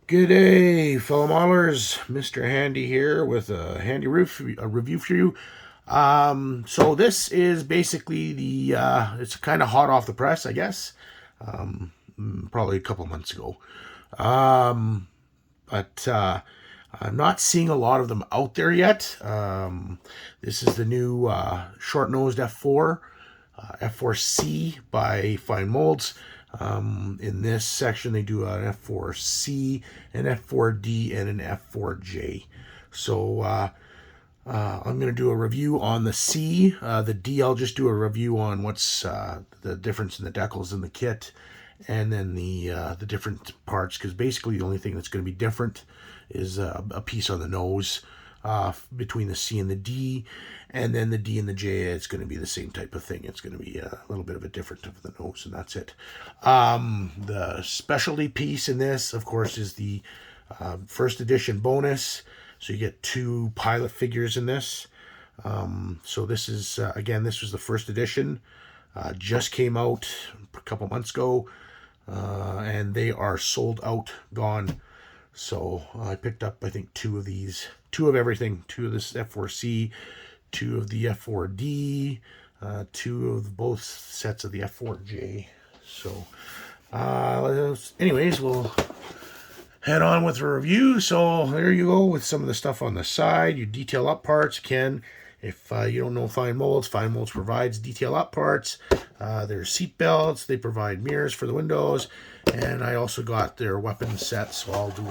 Good day, fellow modelers. Mr. Handy here with a review for you. So this is basically it's kind of hot off the press, I guess. Probably a couple months ago. But I'm not seeing a lot of them out there yet. This is the new short-nosed F4, F-4C by Fine Molds. In this section, they do an F-4C, an F-4D, and an F-4J. So I'm going to do a review on the C. The D, I'll just do a review on what's the difference in the decals in the kit, and then the different parts, because basically the only thing that's going to be different is a piece on the nose between the C and the D, and then the D and the J, it's going to be the same type of thing. It's going to be a little bit of a different of the nose, and that's it. The specialty piece in this, of course, is the first edition bonus. So you get 2 pilot figures in this. So this is, again, this was the first edition. Just came out a couple months ago, and they are sold out, gone. So I picked up, I think, 2 of these, 2 of everything, 2 of this F4C, 2 of the F4D, 2 of both sets of the F4J. So anyways, we'll head on with a review. So there you go with some of the stuff on the side. You detail up parts. Again, if you don't know Fine Molds provides detail up parts. There's seat belts. They provide mirrors for the windows. And I also got their weapon set, so I'll do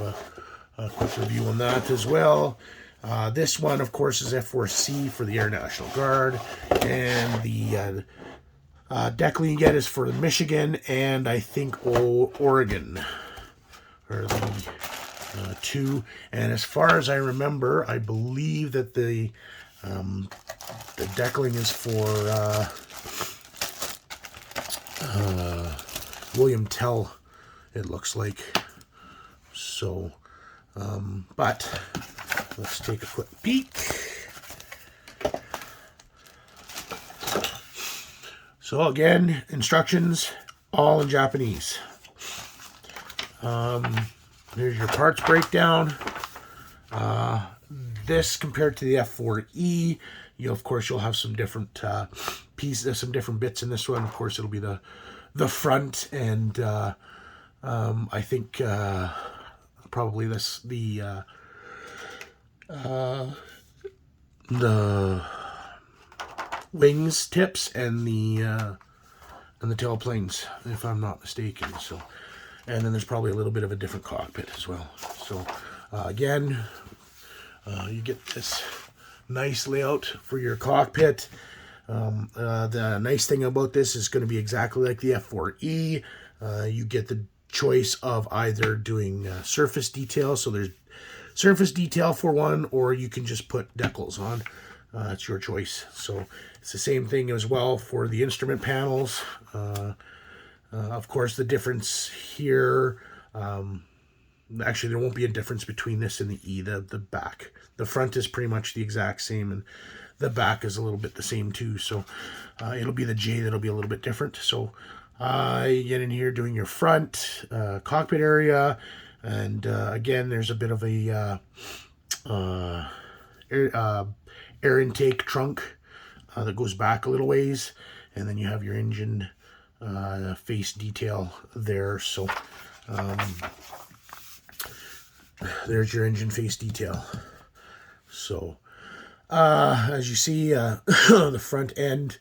a quick review on that as well. This one, of course, is F-4C for the Air National Guard. And the decaling you get is for Michigan and I think Oregon are the 2. And as far as I remember, I believe that the decaling is for William Tell, it looks like. So, but let's take a quick peek. So again, instructions, all in Japanese. There's your parts breakdown. This compared to the F4E, of course you'll have some different pieces, some different bits in this one. Of course, it'll be the front and I think probably the wings tips and the tail planes, if I'm not mistaken. So, and then there's probably a little bit of a different cockpit as well. So again, you get this nice layout for your cockpit. The nice thing about this is going to be exactly like the F4E. You get the choice of either doing surface detail, so there's surface detail for one, or you can just put decals on. It's your choice. So it's the same thing as well for the instrument panels. Of course, the difference here, actually there won't be a difference between this and the E, the back. The front is pretty much the exact same, and the back is a little bit the same too. So it'll be the J that'll be a little bit different. So you get in here doing your front cockpit area, and again, there's a bit of a air intake trunk that goes back a little ways, and then you have your engine face detail there. So there's your engine face detail. So as you see, the front end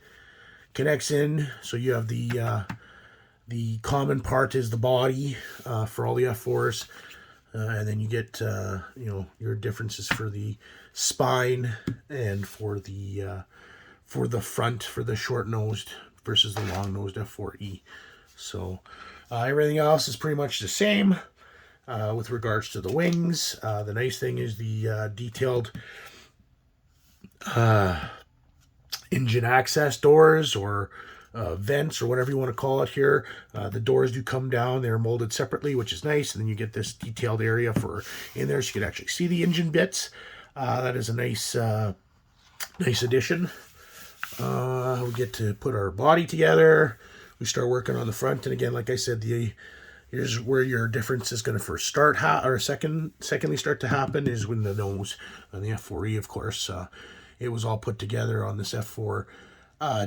connects in, so you have the common part is the body for all the F4s, and then you get your differences for the spine and for the front for the short-nosed versus the long-nosed F4E. So everything else is pretty much the same with regards to the wings. The nice thing is the detailed engine access doors, or vents, or whatever you want to call it here. The doors do come down. They're molded separately, which is nice. And then you get this detailed area for in there, so you can actually see the engine bits. That is a nice addition. We get to put our body together. We start working on the front, and again, like I said, the Here's where your difference is going to first start, secondly start to happen is when the nose on the F4E, of course, it was all put together on this F4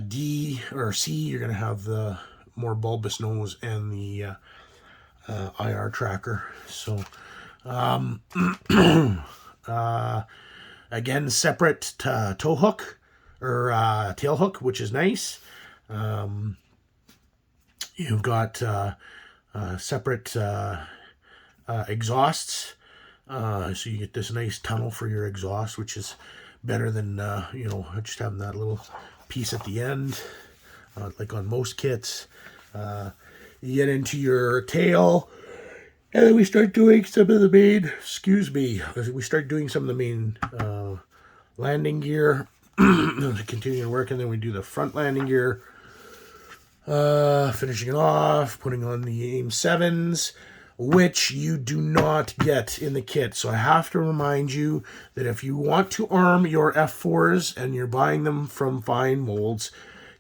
D or C. You're going to have the more bulbous nose and the IR tracker. So again, separate tow hook or tail hook, which is nice. You've got separate exhausts, so you get this nice tunnel for your exhaust, which is better than just having that little piece at the end, like on most kits. You get into your tail, and then we start doing some of the main, we start doing some of the main landing gear, continuing to work, and then we do the front landing gear, finishing it off, putting on the AIM 7s, which you do not get in the kit. So I have to remind you that if you want to arm your F4s and you're buying them from Fine Molds,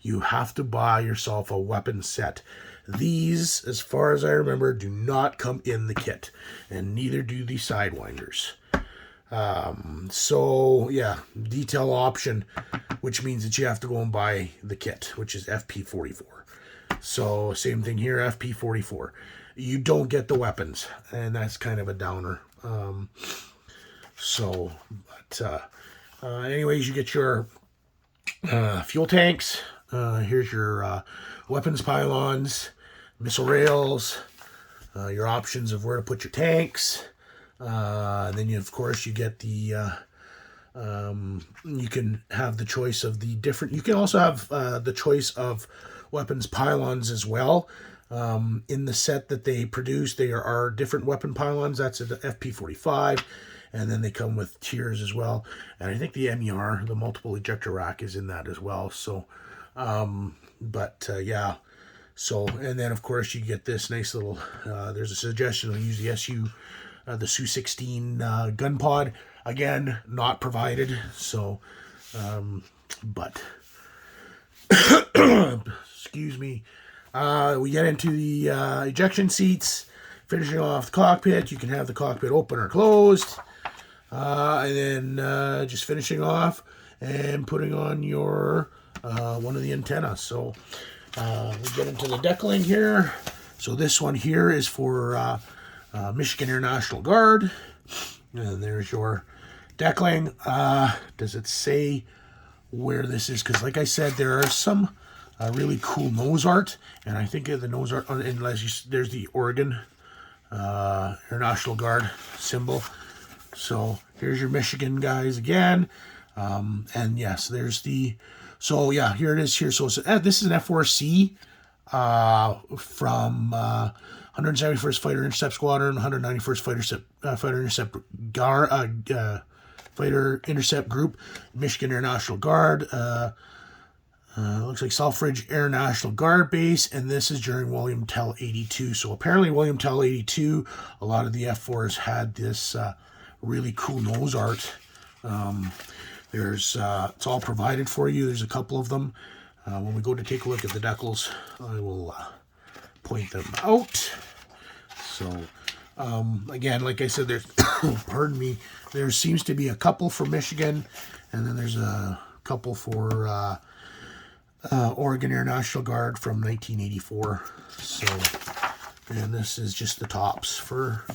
you have to buy yourself a weapon set. These, as far as I remember, do not come in the kit, and neither do the Sidewinders. So yeah, detail option, which means that you have to go and buy the kit, which is FP44. So same thing here, FP44. You don't get the weapons, and that's kind of a downer. Anyways, you get your fuel tanks. Here's your weapons pylons, missile rails, your options of where to put your tanks. And then of course you get the you can have the choice of the different. You can also have the choice of weapons pylons as well. In the set that they produce, there are different weapon pylons. That's the FP45, and then they come with tiers as well. And I think the MER, the multiple ejector rack, is in that as well. So, yeah. So, and then of course you get this nice little. There's a suggestion to use the the Su-16 gun pod. Again, not provided. So, but excuse me. We get into the ejection seats, finishing off the cockpit. You can have the cockpit open or closed. And then just finishing off and putting on your one of the antennas. So we get into the deckling here. So this one here is for Michigan Air National Guard. And there's your deckling. Does it say where this is? Because like I said, there are some really cool nose art, and I think the nose art, there's the Oregon Air National Guard symbol. So here's your Michigan guys again, and yes, there's the. So yeah, here it is here. So this is an F-4C from 171st Fighter Intercept Squadron, 191st Fighter Intercept Group, Michigan Air National Guard. Looks like Selfridge Air National Guard Base, and this is during William Tell 82. So apparently William Tell 82, a lot of the F4s had this really cool nose art. It's all provided for you. There's a couple of them. When we go to take a look at the decals, I will point them out. So again, like I said, there's pardon me, there seems to be a couple for Michigan, and then there's a couple for Oregon Air National Guard from 1984. So, and this is just the tops for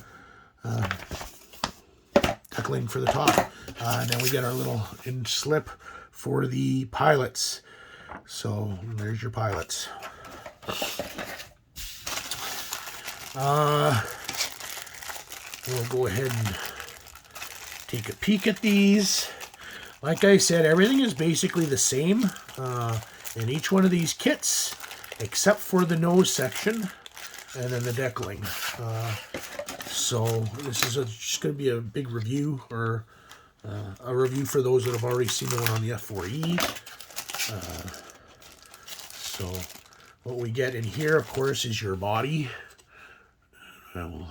deckling for the top. And then we get our little inch slip for the pilots. So there's your pilots. We'll go ahead and take a peek at these. Like I said, everything is basically the same in each one of these kits, except for the nose section and then the deckling. So this is just going to be a big review, or a review for those that have already seen the one on the F4E. So what we get in here, of course, is your body. I will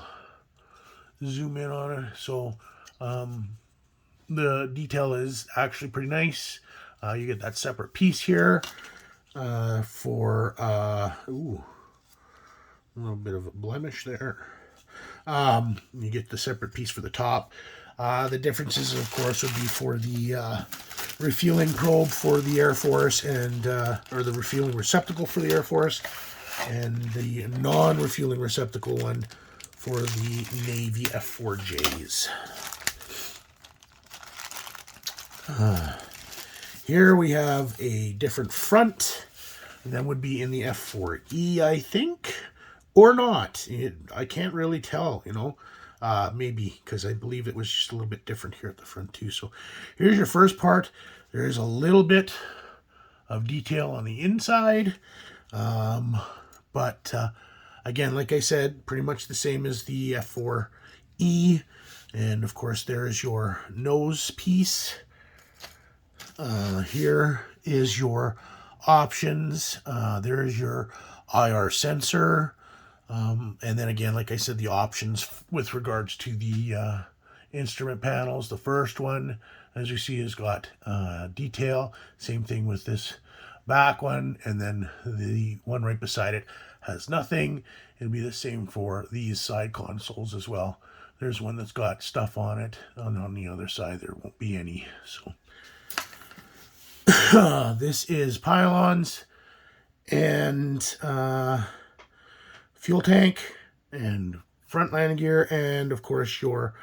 zoom in on it. So the detail is actually pretty nice. You get that separate piece here for A little bit of a blemish there. You get the separate piece for the top. The differences, of course, would be for the refueling probe for the Air Force, and or the refueling receptacle for the Air Force, and the non-refueling receptacle one for the Navy F-4Js. Here we have a different front than would be in the F-4E, I think, or not. I can't really tell, you know. Maybe, because I believe it was just a little bit different here at the front too. So here's your first part. There's a little bit of detail on the inside. But again, like I said, pretty much the same as the F-4E. And of course, there's your nose piece. Here is your options. There's your IR sensor. And then again, like I said, the options with regards to the instrument panels. The first one, as you see, has got detail. Same thing with this back one. And then the one right beside it has nothing. It'll be the same for these side consoles as well. There's one that's got stuff on it. And on the other side, there won't be any. So this is pylons and fuel tank and front landing gear, and of course your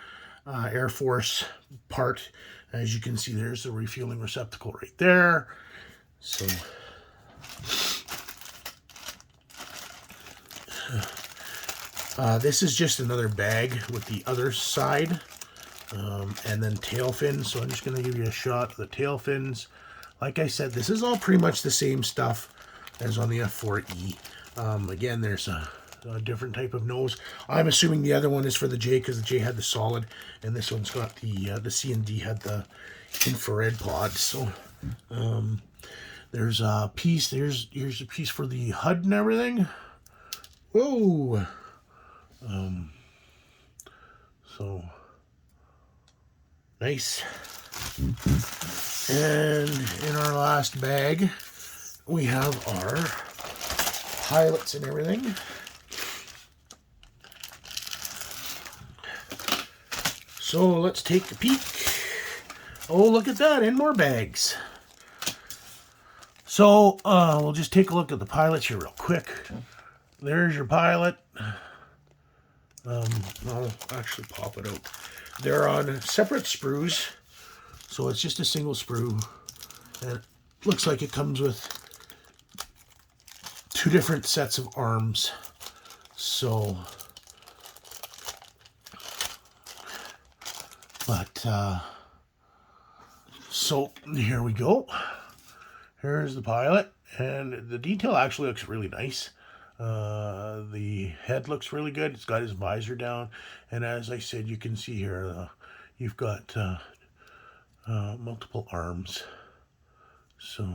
Air Force part. As you can see, there's the refueling receptacle right there. So this is just another bag with the other side, and then tail fins. So I'm just going to give you a shot of the tail fins. Like I said, this is all pretty much the same stuff as on the F-4E. Again, there's a different type of nose. I'm assuming the other one is for the J, because the J had the solid, and this one's got the C and D had the infrared pod. So there's a piece. Here's a piece for the HUD and everything. Whoa. So nice. And in our last bag, we have our pilots and everything. So let's take a peek. Oh, look at that, and more bags. So we'll just take a look at the pilots here real quick. There's your pilot. I'll actually pop it out. They're on separate sprues, so it's just a single sprue. And it looks like it comes with two different sets of arms. So, so here we go. Here's the pilot, and the detail actually looks really nice. The head looks really good. It's got his visor down, and as I said, you can see here you've got multiple arms. So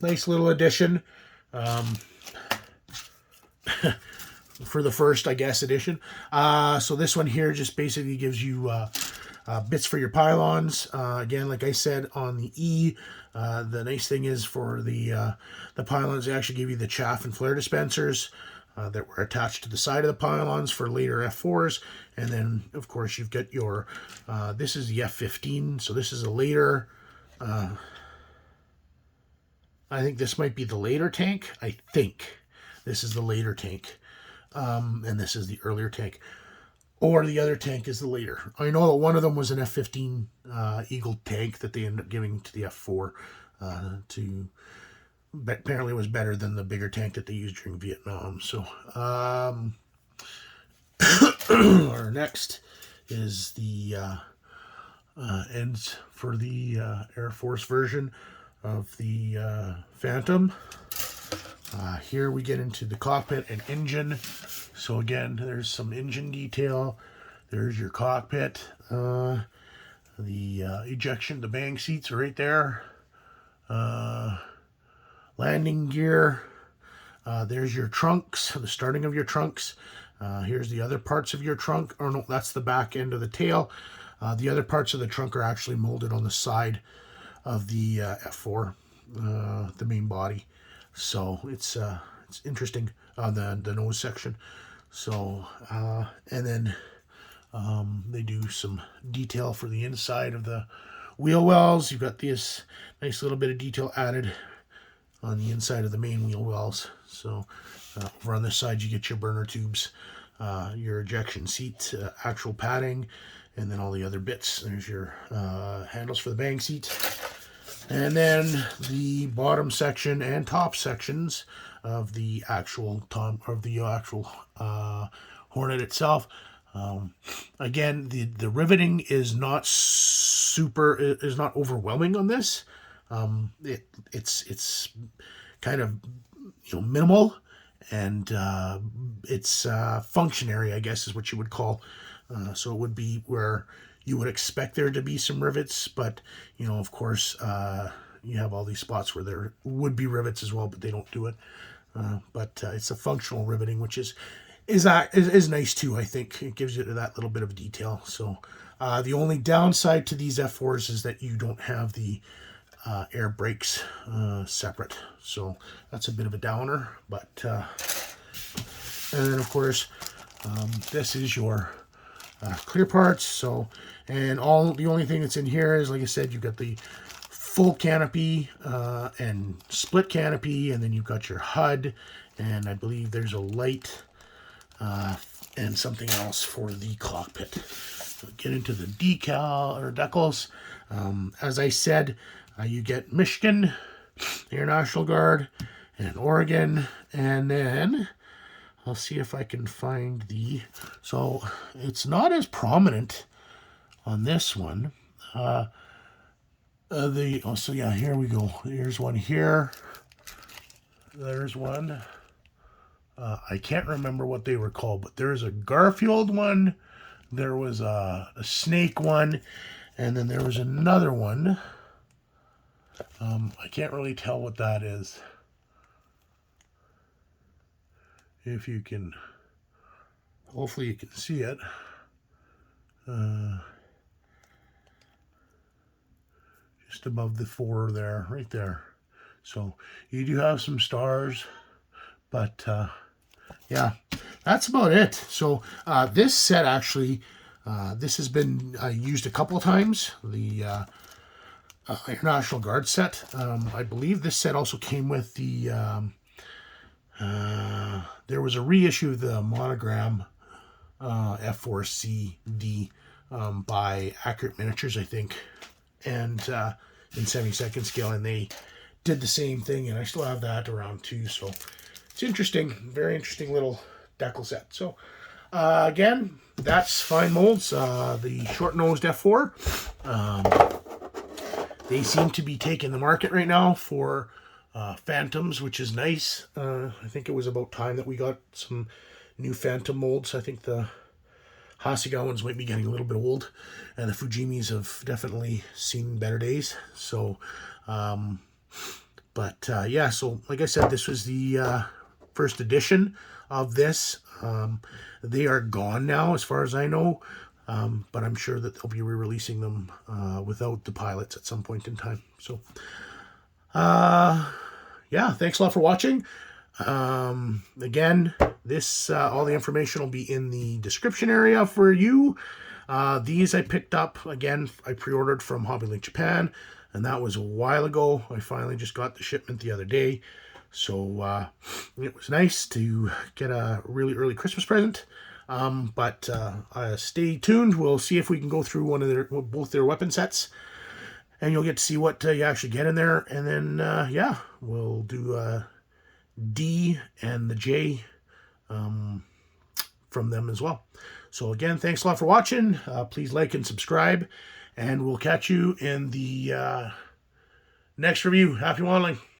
nice little addition for the first, I guess, edition. So this one here just basically gives you bits for your pylons. Again, like I said, on the E, the nice thing is for the pylons, they actually give you the chaff and flare dispensers that were attached to the side of the pylons for later F4s. And then, of course, you've got your, this is the F-15, so this is a later, I think this might be the later tank. I think this is the later tank. And this is the earlier tank. Or the other tank is the later. I know that one of them was an F-15 Eagle tank that they ended up giving to the F-4 apparently was better than the bigger tank that they used during Vietnam. So our next is the ends for the Air Force version of the Phantom. Here we get into the cockpit and engine. So again, there's some engine detail. There's your cockpit. The ejection, the bang seats are right there. Landing gear. There's your trunks, the starting of your trunks. Here's the other parts of your trunk. Or no, that's the back end of the tail. The other parts of the trunk are actually molded on the side of the F4, the main body. So it's it's interesting on the nose section. So and then they do some detail for the inside of the wheel wells. You've got this nice little bit of detail added on the inside of the main wheel wells. So over on this side, you get your burner tubes, your ejection seat, actual padding, and then all the other bits. There's your handles for the bang seat. And then the bottom section and top sections of the actual Hornet itself. Again, the riveting is not not overwhelming on this. It's kind of minimal, and it's functionary, I guess, is what you would call. So it would be where you would expect there to be some rivets, but of course, you have all these spots where there would be rivets as well, but they don't do it. But it's a functional riveting, which is nice too. I think it gives you that little bit of detail. So the only downside to these F4s is that you don't have the air brakes separate, so that's a bit of a downer. But and then of course this is your clear parts. So the only thing that's in here is, like I said, you've got the full canopy and split canopy, and then you've got your HUD, and I believe there's a light and something else for the cockpit. We'll get into the decals. As I said, you get Michigan, Air National Guard, and Oregon, and then I'll see if I can find so it's not as prominent on this one. So yeah, here we go. Here's one here. There's one. I can't remember what they were called, but there's a Garfield one. There was a snake one, and then there was another one. I can't really tell what that is. If you can, hopefully you can see it. Just above the 4 there, right there. So you do have some stars, but yeah, that's about it. So this set actually, this has been used a couple of times. The International Guard set. I believe this set also came with the, there was a reissue of the monogram F-4C D by Accurate Miniatures, I think, and in 72nd scale, and they did the same thing, and I still have that around too. So it's interesting, very interesting little decal set. So again, that's Fine Molds, the short-nosed F4. They seem to be taking the market right now for Phantoms, which is nice. I think it was about time that we got some new Phantom molds. I think the Hasegawa ones might be getting a little bit old, and the Fujimis have definitely seen better days. So, yeah, so like I said, this was the first edition of this. They are gone now, as far as I know, but I'm sure that they'll be re-releasing them without the pilots at some point in time. So, yeah, thanks a lot for watching. Again, this all the information will be in the description area for you. These I picked up, again, I pre-ordered from HobbyLink Japan, and that was a while ago. I finally just got the shipment the other day, so it was nice to get a really early Christmas present. But stay tuned. We'll see if we can go through both their weapon sets, and you'll get to see what you actually get in there. And then yeah, we'll do D and the J from them as well. So again, thanks a lot for watching. Please like and subscribe, and we'll catch you in the next review. Happy modeling.